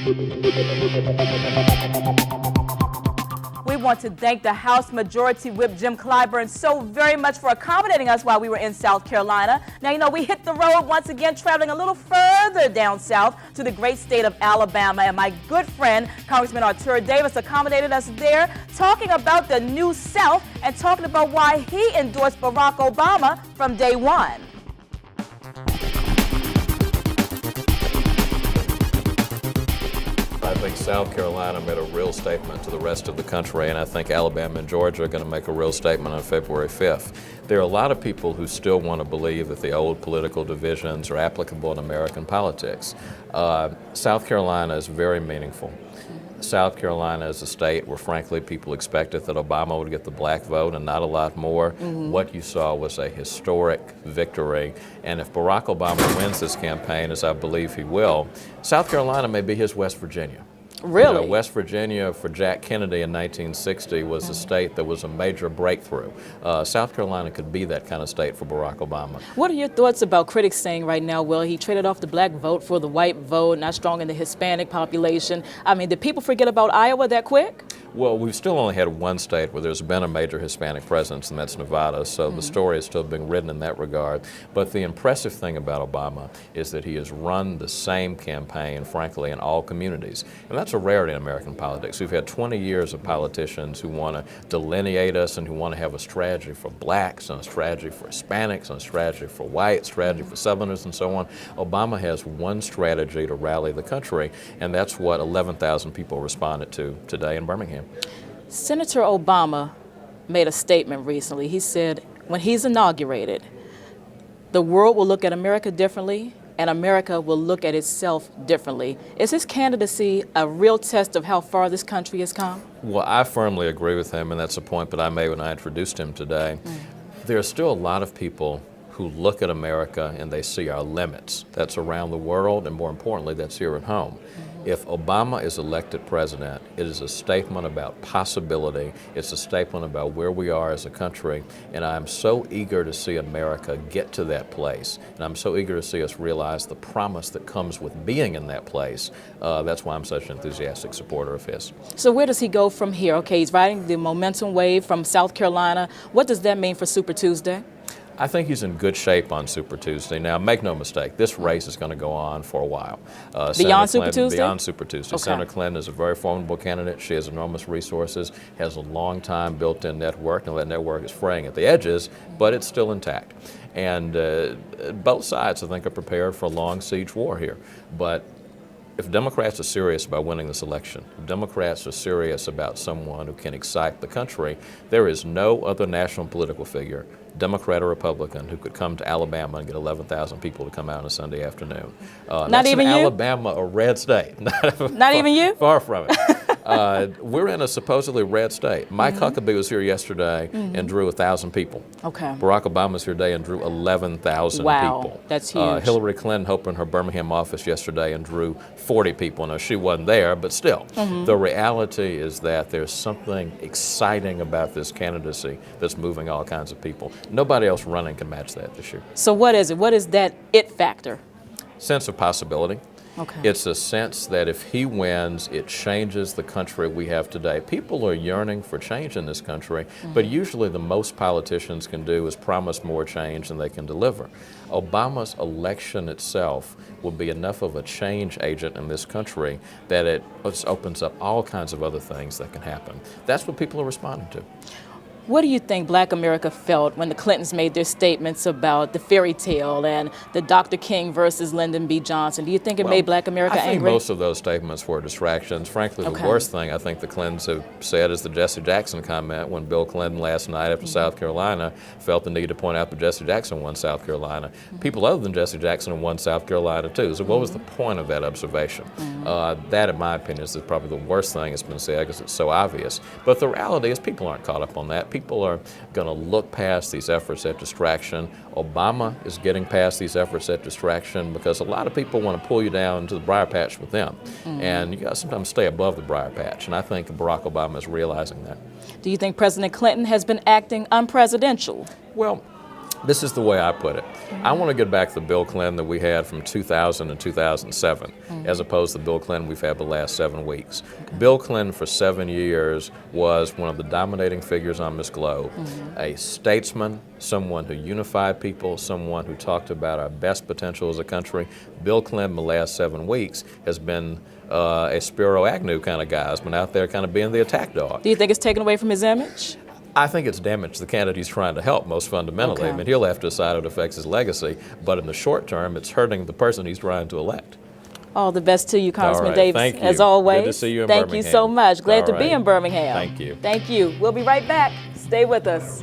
We want to thank the House Majority Whip Jim Clyburn so very much for accommodating us while we were in South Carolina. Now, you know, we hit the road once again, traveling a little further down south to the great state of Alabama. And my good friend, Congressman Artur Davis, accommodated us there, talking about the New South and talking about why he endorsed Barack Obama from day one. I think South Carolina made a real statement to the rest of the country, and I think Alabama and Georgia are going to make a real statement on February 5th. There are a lot of people who still want to believe that the old political divisions are applicable in American politics. South Carolina is very meaningful. South Carolina is a state where, frankly, people expected that Obama would get the black vote and not a lot more. What you saw was a historic victory. And if Barack Obama wins this campaign, as I believe he will, South Carolina may be his West Virginia. Really? You know, West Virginia for Jack Kennedy in 1960 was a state that was a major breakthrough. South Carolina could be that kind of state for Barack Obama. What are your thoughts about critics saying right now, well, he traded off the black vote for the white vote, not strong in the Hispanic population? I mean, did people forget about Iowa that quick? Well, we've still only had one state where there's been a major Hispanic presence, and that's Nevada, so the story is still being written in that regard. But the impressive thing about Obama is that he has run the same campaign, frankly, in all communities. And that's a rarity in American politics. We've had 20 years of politicians who want to delineate us and who want to have a strategy for blacks and a strategy for Hispanics and a strategy for whites, strategy for Southerners, and so on. Obama has one strategy to rally the country, and that's what 11,000 people responded to today in Birmingham. Senator Obama made a statement recently. He said when he's inaugurated, the world will look at America differently and America will look at itself differently. Is his candidacy a real test of how far this country has come? Well, I firmly agree with him, and that's a point that I made when I introduced him today. There are still a lot of people who look at America and they see our limits. That's around the world, and more importantly, that's here at home. If Obama is elected president, it is a statement about possibility. It's a statement about where we are as a country, and I'm so eager to see America get to that place, and I'm so eager to see us realize the promise that comes with being in that place. That's why I'm such an enthusiastic supporter of his. So where does he go from here? Okay, he's riding the momentum wave from South Carolina. What does that mean for Super Tuesday? I think he's in good shape on Super Tuesday. Now, make no mistake, this race is going to go on for a while. Beyond Super Tuesday? Beyond Super Tuesday. Okay. Senator Clinton is a very formidable candidate. She has enormous resources, has a long-time built-in network, and that network is fraying at the edges, but it's still intact. And both sides, I think, are prepared for a long siege war here. But if Democrats are serious about winning this election, if Democrats are serious about someone who can excite the country, there is no other national political figure, Democrat or Republican, who could come to Alabama and get 11,000 people to come out on a Sunday afternoon. Not even you? Alabama, a red state. Not even you? Far from it. We're in a supposedly red state. Mike Huckabee was here yesterday and drew 1,000 people. Okay. Barack Obama was here today and drew 11,000 wow, people. that's huge. Hillary Clinton opened her Birmingham office yesterday and drew 40 people. Now, she wasn't there, but still. The reality is that there's something exciting about this candidacy that's moving all kinds of people. Nobody else running can match that this year. So what is it? What is that it factor? Sense of possibility. Okay. It's a sense that if he wins, it changes the country we have today. People are yearning for change in this country, but usually the most politicians can do is promise more change than they can deliver. Obama's election itself will be enough of a change agent in this country that it opens up all kinds of other things that can happen. That's what people are responding to. What do you think Black America felt when the Clintons made their statements about the fairy tale and the Dr. King versus Lyndon B. Johnson? Do you think it made Black America angry? I think angry? most of those statements were distractions. Frankly, the worst thing I think the Clintons have said is the Jesse Jackson comment when Bill Clinton last night after South Carolina felt the need to point out that Jesse Jackson won South Carolina. People other than Jesse Jackson won South Carolina too. So what was the point of that observation? That, in my opinion, is probably the worst thing that's been said because it's so obvious. But the reality is people aren't caught up on that. People are going to look past these efforts at distraction. Obama is getting past these efforts at distraction because a lot of people want to pull you down to the briar patch with them. And you got to sometimes stay above the briar patch. And I think Barack Obama is realizing that. Do you think President Clinton has been acting unpresidential? Well, This is the way I put it. I want to get back to the Bill Clinton that we had from 2000 and 2007, as opposed to the Bill Clinton we've had the last 7 weeks. Bill Clinton for 7 years was one of the dominating figures on this globe, a statesman, someone who unified people, someone who talked about our best potential as a country. Bill Clinton the last 7 weeks has been a Spiro Agnew kind of guy, has been out there kind of being the attack dog. Do you think it's taken away from his image? I think it's damaged the candidate he's trying to help most fundamentally. Okay. I mean, he'll have to decide it affects his legacy, but in the short term, it's hurting the person he's trying to elect. All the best to you, Congressman right. Davis, Thank you. as always. Good to see you in Thank Birmingham. you so much. Glad All to be right. in Birmingham. Thank you. Thank you. We'll be right back. Stay with us.